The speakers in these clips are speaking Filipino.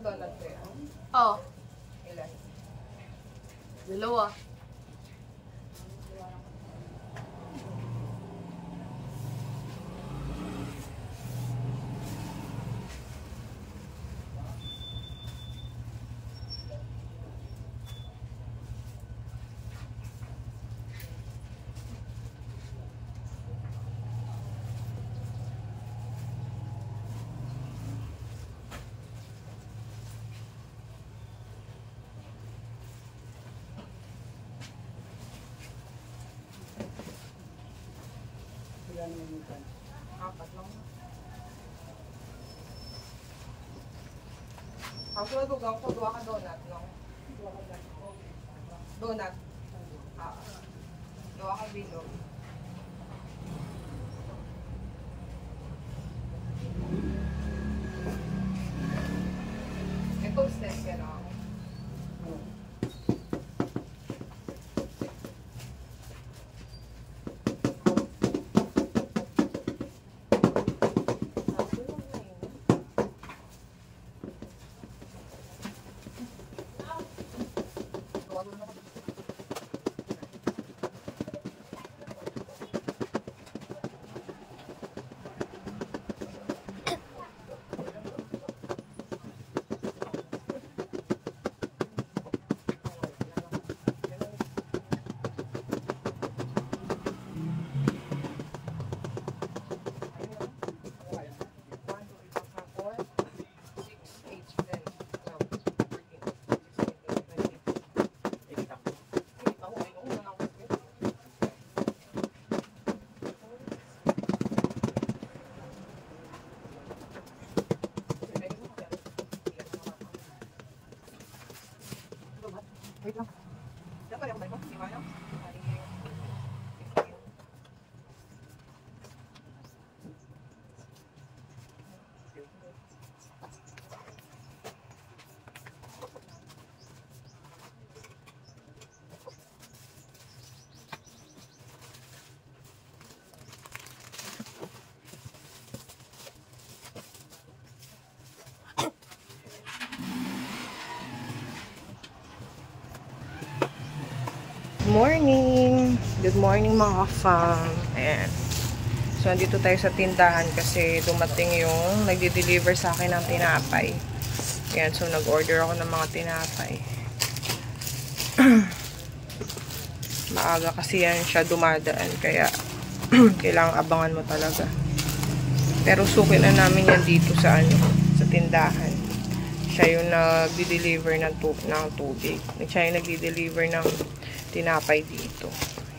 donut ko yan? Oh. Ilan? Dalawa. Apat lang. Ako lugaw ko, duwa ka donut, no? Donut. Duwa ka bilog. May toasted ka lang. Wait lang. Dapat ako ba ito? Di ba lang? Morning! Good morning mga ka-fam. Ayan. So, andito tayo sa tindahan kasi dumating yung nagde-deliver sa akin ng tinapay. Ayan. So, nag-order ako ng mga tinapay. Maaga kasi yan siya dumadaan. Kaya, kailangang abangan mo talaga. Pero sukin na namin yan dito sa tindahan. Siya yung nagde-deliver ng tubig. Siya yung nagde-deliver ng tinapay dito.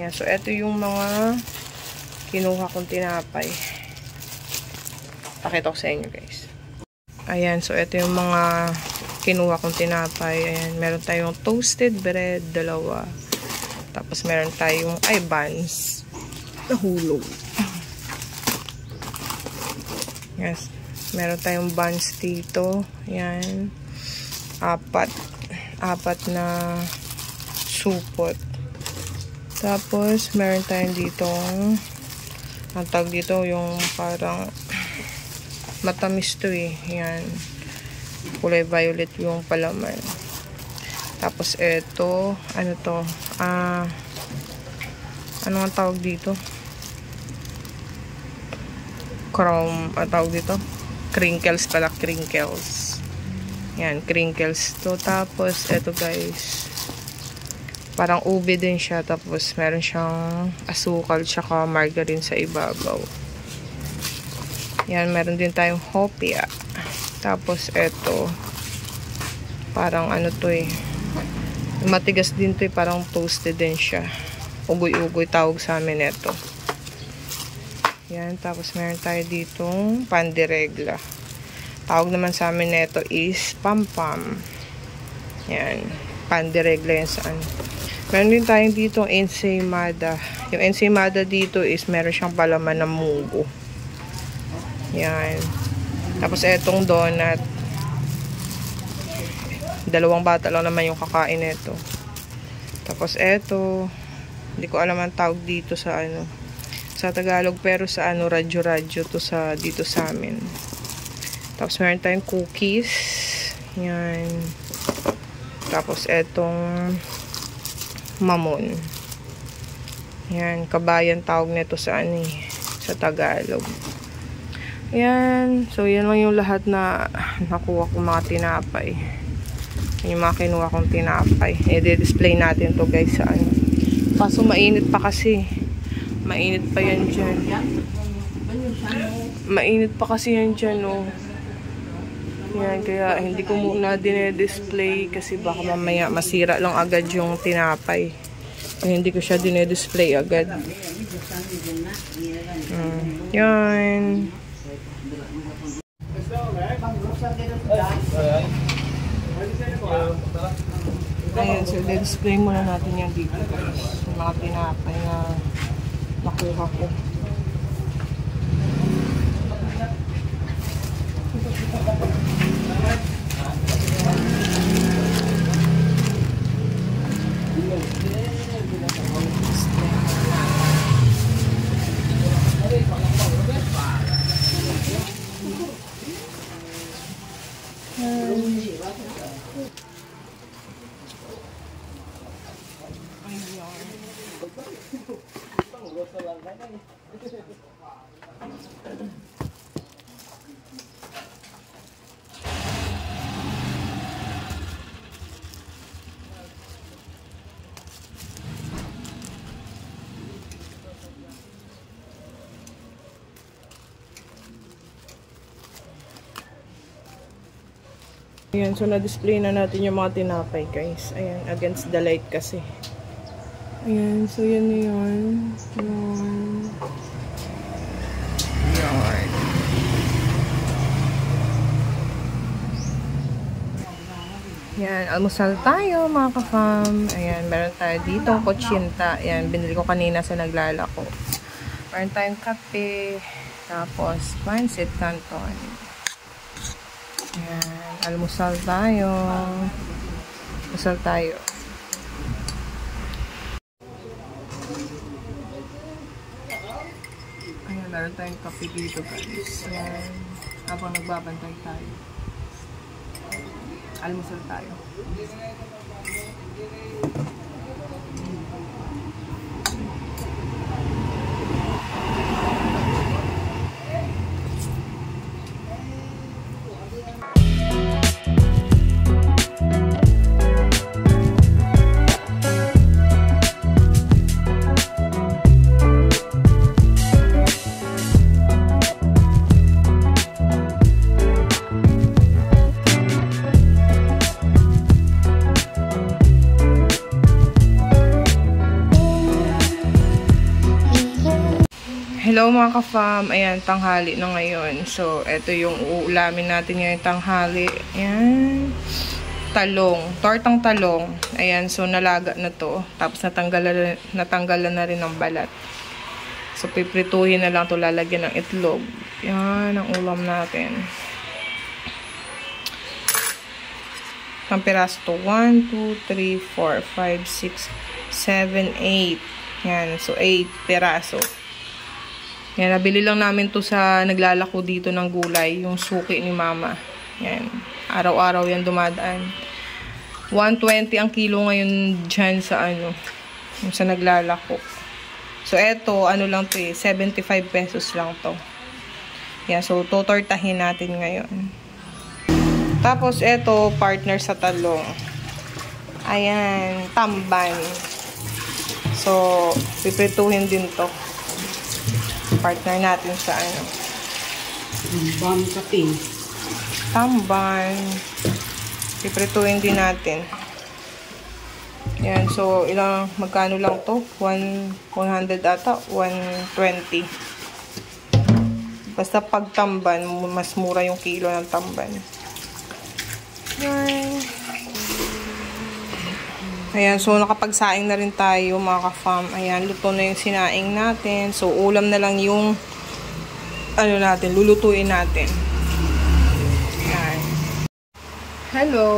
Yan. So, ito yung mga kinuha kong tinapay. Pakita ko sa inyo, guys. Ayan. So, ito yung mga kinuha kong tinapay. Ayan. Meron tayong toasted bread, 2. Tapos, meron tayong, buns. Nahulog. Yes. Meron tayong buns dito. Ayan. 4 na supot. Tapos, meron tayong dito ang tag dito, yung parang matamis to eh. Yan. Kulay violet yung palaman. Tapos, ito, ano to? Ano ang tawag dito? Chrome, ang tawag dito? Crinkles pala, crinkles. Yan, crinkles to. Tapos, ito guys, parang ube din siya. Tapos, meron siyang asukal tsaka margarine sa ibabaw. Yan, meron din tayong hopia. Tapos, eto, parang ano to eh. Matigas din to eh. Parang toasted din siya. Ugoy-ugoy tawag sa amin eto. Yan, tapos meron tayo ditong pandiregla. Tawag naman sa amin neto is pampam. Yan, pandiregla yan saan. Meron din tayo dito ensaymada. Yung ensaymada dito is meron siyang palaman ng munggo. Yan. Tapos etong donut. 2 bata lang naman yung kakain nito. Tapos eto, hindi ko alam ang tawag dito sa sa Tagalog, pero sa radyo-radyo to dito sa amin. Tapos meron tayong cookies. Yan. Tapos, etong mamon. Yan. Kabayan tawag nito sa ano eh, sa Tagalog. Yan. So, yan lang yung lahat na nakuha ko mga tinapay. Yung mga kinuha kong tinapay. I-display natin to guys sa ano. Kaso mainit pa kasi. Mainit pa yan dyan. Mainit pa kasi yan dyan, oh. Yan, kaya hindi ko muna dinedisplay kasi baka mamaya masira lang agad yung tinapay. Kaya hindi ko siya dinedisplay agad. Yan. Ayan, so display muna natin yung dito guys. Yung mga tinapay na nakuha ko. Ayan, so na-display na natin yung mga tinapay guys. Ayan, against the light kasi. Ayan, so yan na yun. Ayan. Ayan, almusal tayo mga ka-fam. Ayan, meron tayo ditong kutsinta. Ayan, binili ko kanina sa naglalako. Meron tayong kape. Tapos, pancit canton. Ayan, almusal tayo. Almusal tayo. Ayan, meron tayong kape dito guys. Ayan, habang nagbabantay tayo. Almusal tayo. Hello mga ka-fam, ayan, tanghali na ngayon. So, eto yung uulamin natin ngayong tanghali. Ayan, talong, tortang talong. Ayan, so nalaga na to. Tapos natanggalan na rin ng balat. So, piprituhin na lang to, lalagyan ng itlog. Ayan, ang ulam natin. Ang piraso to, 1, 2, 3, 4, 5, 6, 7, 8. Ayan, so 8 piraso. Yan, nabili lang namin to sa naglalako dito ng gulay, yung suki ni mama. Yan, araw-araw yan dumadaan. 120 ang kilo ngayon dyan sa ano, yung sa naglalako. So, eto, ano lang to eh, 75 pesos lang to. Yan, so, tutortahin natin ngayon. Tapos, eto, partner sa talong. Ayan, tamban. So, piprituhin din to. Partner natin sa ano. Tamban kape. Tamban. Piprituhin din natin. Yan. So, magkano lang to? 100 ata? 120. Basta pag tamban, mas mura yung kilo ng tamban. Yan. Ayan, so nakapagsaing na rin tayo mga ka-fam. Ayan, luto na yung sinaing natin. So, ulam na lang yung ano natin, lulutuin natin. Ayan. Hello!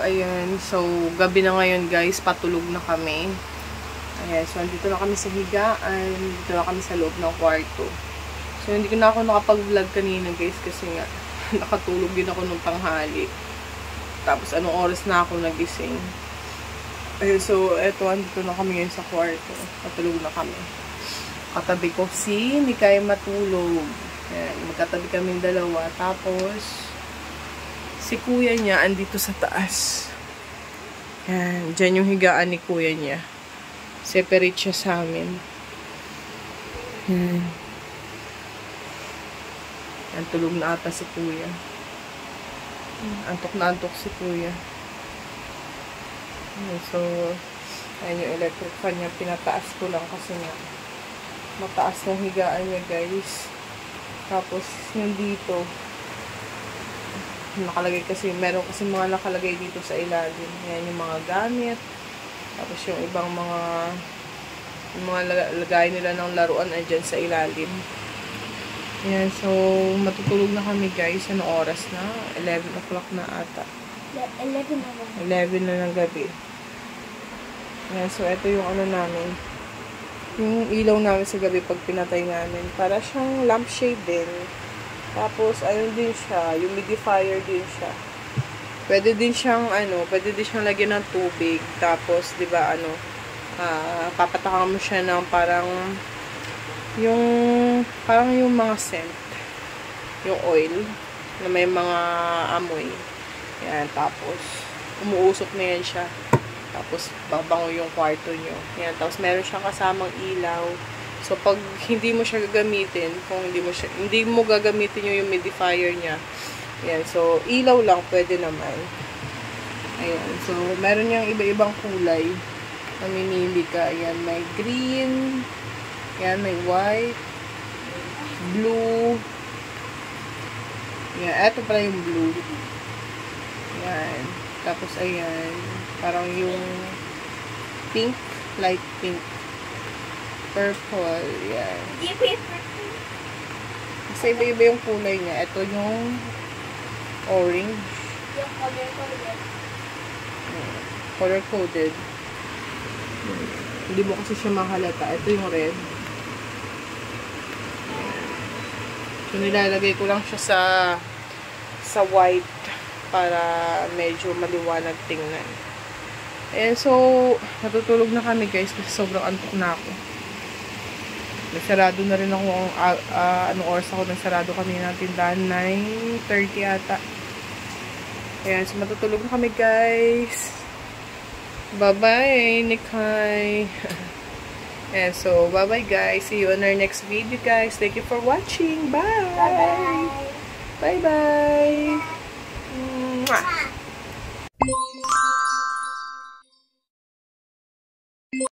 Ayan, so gabi na ngayon guys, patulog na kami. Ayan, so andito na kami sa higaan. Dito na kami sa loob ng kwarto. So, hindi ko na ako nakapag-vlog kanina guys kasi nga nakatulog din ako nung tanghali. Tapos, anong oras na ako nagising. Ayun, so, eto, andito na kami ngayon sa kwarto. Matulog na kami. Katabi ko si Mikay matulog. Ayan, magkatabi kaming dalawa. Tapos, si kuya niya andito sa taas. Ayan, dyan yung higaan ni kuya niya. Separate siya sa amin. Ayan. Ayan, tulog na ata si kuya. Antok na antok si kuya. So, ayan yung electric fan niya. Pinataas ko lang kasi nga mataas ng higaan niya, guys. Tapos, yung dito, nakalagay kasi, meron kasi mga nakalagay dito sa ilalim. Ayan yung mga gamit. Tapos, yung ibang mga lagay nila ng laruan andyan sa ilalim. Ayan, so, matutulog na kami, guys. Ano oras na? 11 o'clock na ata. 11 na lang. 11 na ng gabi. Ayan, so ito yung ano namin. Yung ilaw namin sa gabi pag pinatay namin. Para siyang lampshade din. Tapos, ayun din siya. Humidifier din siya. Pwede din siyang, pwede din siyang lagyan ng tubig. Tapos, di ba, papatakan mo siya ng parang yung mga scent. Yung oil. Na may mga amoy. Yan, tapos, umuusok na yan siya. Tapos, babango yung kwarto nyo. Yan, tapos meron siyang kasamang ilaw. So, pag hindi mo siya gagamitin, kung hindi mo gagamitin yung humidifier niya, yan, so, ilaw lang, pwede naman. Ayan, so, meron niyang iba-ibang kulay. Mamimili ka. Ayan, may green. Ayan, may white. Blue. Ayan, eto pala yung blue. Ayan. Tapos, ayan. Parang yung pink. Light pink. Purple. Ayan. Kasi iba-iba yung kulay niya. Ito yung orange. Yung color-coded. Color-coded. Hindi mo kasi siya mahalata. Ito yung red. So, nilalagay ko lang siya sa white para medyo maliwanag tingnan. Ayan, so, natutulog na kami, guys, kasi sobrang antok na ako. Nagsarado na rin ako, anong oras ako nagsarado kami ng tindahan, 9:30 ata. Ayan, so, matutulog na kami, guys. Bye-bye, Nikay. Ayan, so, bye-bye, guys. See you on our next video, guys. Thank you for watching. Bye! Bye-bye! Bye-bye!